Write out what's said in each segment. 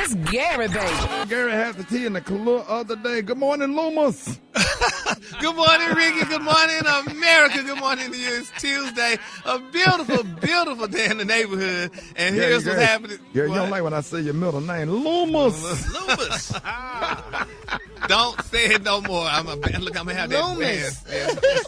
That's Gary, baby. Gary had the tea in the Kahlua other day. Good morning, Loomis. Good morning, Rickey. Good morning, America. Good morning to you. It's Tuesday. A beautiful, beautiful day in the neighborhood. And here's what's happening. Yeah, you don't like when I say your middle name. Loomis. Loomis. Don't say it no more. I'm going to have that Loomis.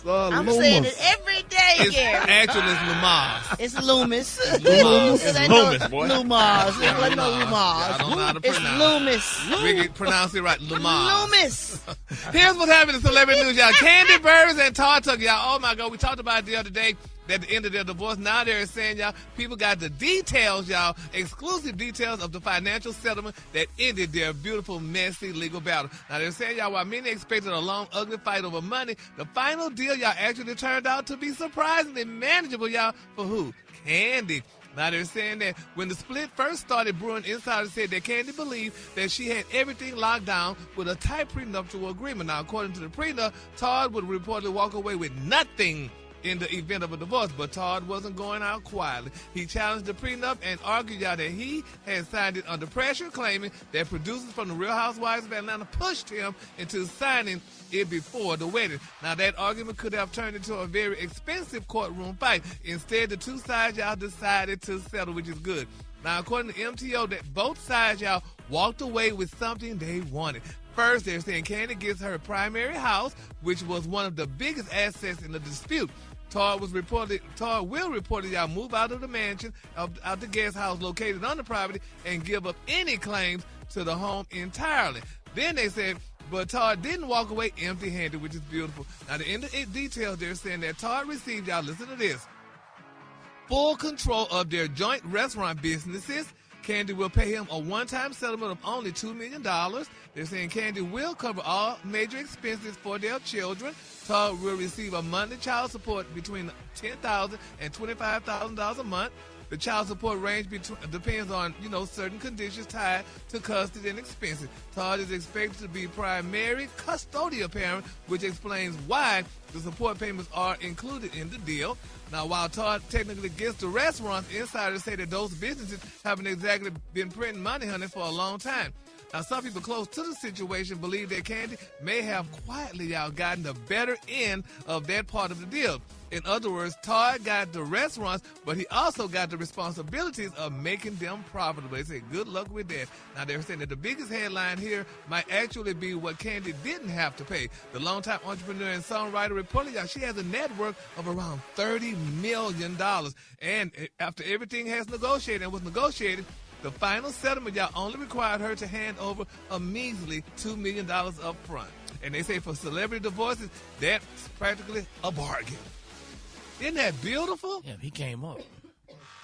I'm saying it every day, Gary. Actually, it's Lamas. It's Loomis. Loomis, boy. Loomis. It wasn't no Loomis. I don't know how to It's Loomis. Rickey, pronounce it right. Lamas. Loomis. Here's what's happening in celebrity news, y'all. Kandi Burruss and Todd Tucker, y'all. Oh, my God. We talked about it the other day. At the end of their divorce, now they're saying, y'all, people got the details, y'all, exclusive details of the financial settlement that ended their beautiful, messy legal battle. Now, they're saying, y'all, while many expected a long, ugly fight over money, the final deal, y'all, actually turned out to be surprisingly manageable, y'all, for who? Kandi. Now, they're saying that when the split first started brewing, insiders said that Kandi believed that she had everything locked down with a tight prenuptial agreement. Now, according to the prenup, Todd would reportedly walk away with nothing in the event of a divorce, but Todd wasn't going out quietly. He challenged the prenup and argued that he had signed it under pressure, claiming that producers from the Real Housewives of Atlanta pushed him into signing it before the wedding. Now, that argument could have turned into a very expensive courtroom fight. Instead, the two sides, y'all, decided to settle, which is good. Now, according to MTO, that both sides, y'all, walked away with something they wanted. First, they're saying Kandi gets her primary house, which was one of the biggest assets in the dispute. Todd will reportedly y'all move out of the mansion, out the guest house located on the property, and give up any claims to the home entirely. Then they said, but Todd didn't walk away empty-handed, which is beautiful. Now, in the details, they're saying that Todd received, y'all, listen to this, full control of their joint restaurant businesses. Kandi will pay him a one-time settlement of only $2 million. They're saying Kandi will cover all major expenses for their children. Todd will receive a monthly child support between $10,000 and $25,000 a month. The child support range depends on, certain conditions tied to custody and expenses. Todd is expected to be primary custodial parent, which explains why the support payments are included in the deal. Now, while Todd technically gets the restaurants, insiders say that those businesses haven't exactly been printing money, honey, for a long time. Now, some people close to the situation believe that Kandi may have quietly, y'all, gotten the better end of that part of the deal. In other words, Todd got the restaurants, but he also got the responsibilities of making them profitable. They say good luck with that. Now, they're saying that the biggest headline here might actually be what Kandi didn't have to pay. The longtime entrepreneur and songwriter reported, y'all, she has a net worth of around $30 million. And after everything has negotiated and was negotiated, the final settlement, y'all, only required her to hand over a measly $2 million up front. And they say for celebrity divorces, that's practically a bargain. Isn't that beautiful? Yeah, he came up.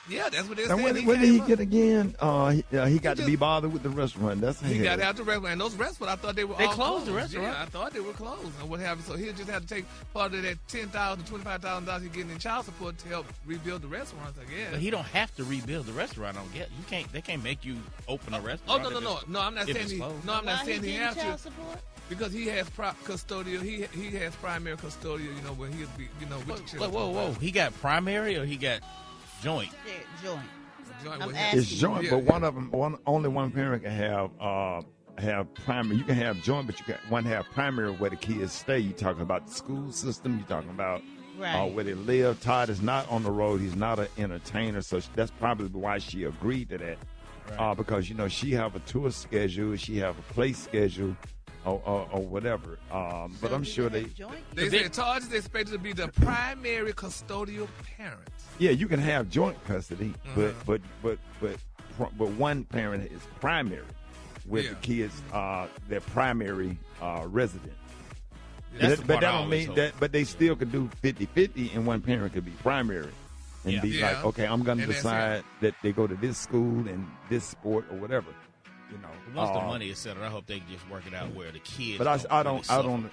Yeah, that's what they're saying. And when did he get again? He got to be bothered with the restaurant. He got out the restaurant. And those restaurants, I thought they were all closed. The restaurant. Yeah, I thought they were closed. And what happened? So he'll just have to take part of that $10,000 to $25,000 he's getting in child support to help rebuild the restaurants, I guess. But he don't have to rebuild the restaurant. I don't get. You can't. They can't make you open a restaurant. No. I'm not saying he. No, I'm not saying he has to. Support? Because he has custodial, he has primary custodial, where he'll be, with the children. Whoa. He got primary or he got joint? Yeah, joint. It's joint, but one of them, only one parent can have primary. You can have joint, but you can one have primary where the kids stay. You talking about the school system. You talking about where they live. Todd is not on the road. He's not an entertainer, so that's probably why she agreed to that. Right. Because she have a tour schedule, she have a play schedule. Or whatever, but I'm sure they said Todd is expected to be the primary custodial parent. Yeah, you can have joint custody, but one parent is primary with the kids, their primary resident. But that don't mean that. But they still could do 50-50, and one parent could be primary and be like, okay, I'm going to decide that they go to this school and this sport or whatever. Once the money is settled, I hope they just work it out where the kids. But I don't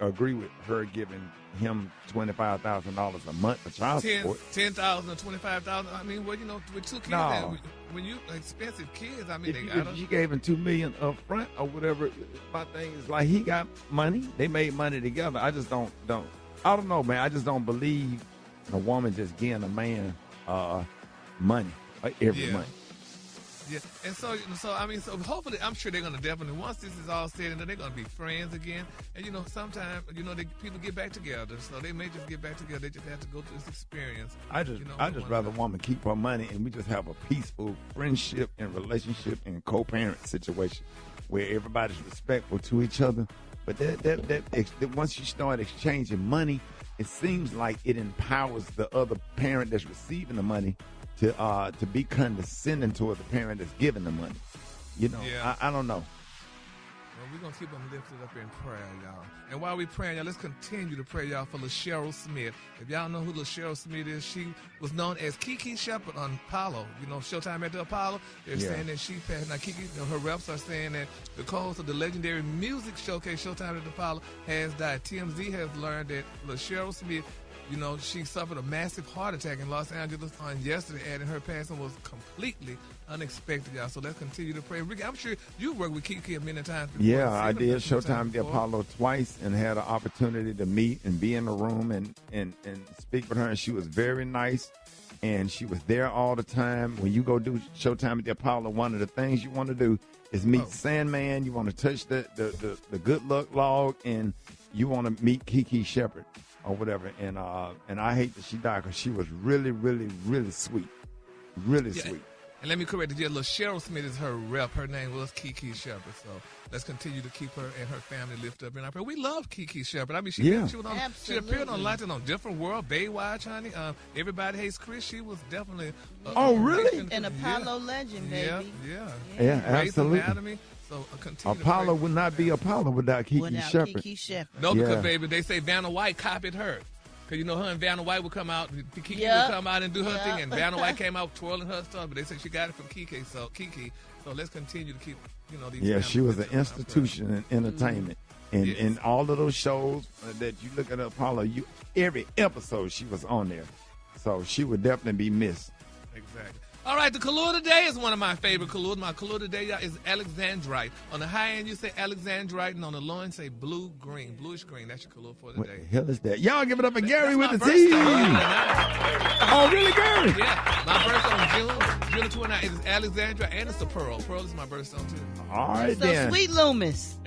agree with her giving him $25,000 a month for child support. $10,000 or $25,000. I mean, with two kids, when you expensive kids, I mean, if she gave him $2 million up front or whatever, my thing is like he got money. They made money together. I just don't. I don't know, man. I just don't believe a woman just getting a man money every month. Yeah, and so I mean, so hopefully, I'm sure they're gonna definitely, once this is all said and done, they're gonna be friends again. And sometimes people get back together, so they may just get back together. They just have to go through this experience. I just rather a woman keep her money and we just have a peaceful friendship and relationship and co-parent situation where everybody's respectful to each other. But that once you start exchanging money, it seems like it empowers the other parent that's receiving the money to be condescending toward the parent that's giving the money. Yeah. I don't know. Well, we're going to keep them lifted up in prayer, y'all. And while we're praying, y'all, let's continue to pray, y'all, for LaCheryl Smith. If y'all know who LaCheryl Smith is, she was known as Kiki Shepard on Apollo. Showtime at the Apollo. They're saying that she passed. Now, Kiki, her reps are saying that because of the legendary music showcase Showtime at the Apollo has died. TMZ has learned that LaCheryl Smith, she suffered a massive heart attack in Los Angeles on yesterday, and her passing was completely unexpected, y'all. So let's continue to pray. Ricky, I'm sure you worked with Kiki many times before. Yeah, I did Showtime at the Apollo twice and had an opportunity to meet and be in the room and speak with her, and she was very nice, and she was there all the time. When you go do Showtime at the Apollo, one of the things you want to do is meet Sandman. You want to touch the good luck log, and you want to meet Kiki Shepard or whatever. And I hate that she died because she was really, really, really sweet. Really sweet. And let me correct you, LaCheryl Smith is her rep. Her name was Kiki Shepard. So let's continue to keep her and her family lifted up in our prayer. We love Kiki Shepard. I mean, she appeared on Latin on Different World, Baywatch, honey. Everybody Hates Chris. She was definitely an Apollo legend, baby. Yeah, absolutely. Anatomy. So Apollo would not be Apollo without Kiki Shepard. No, because baby, they say Vanna White copied her. Because her and Vanna White would come out, Kiki would come out and do her thing, and Vanna White came out twirling her stuff, but they said she got it from Kiki. So let's continue to keep, these. Yeah, she was an institution in entertainment. And all of those shows that you look at Apollo, every episode she was on there. So she would definitely be missed. Exactly. All right, the color today is one of my favorite colors. My color today, y'all, is alexandrite. On the high end, you say alexandrite, and on the low end, say blue-green, bluish-green. That's your color for today. What the hell is that? Y'all give it up for Gary with the T. Oh, really, Gary? Yeah. My birthday on June 29th is alexandrite, and it's a pearl. Pearl is my birthstone, too. All right, so then. Sweet Loomis.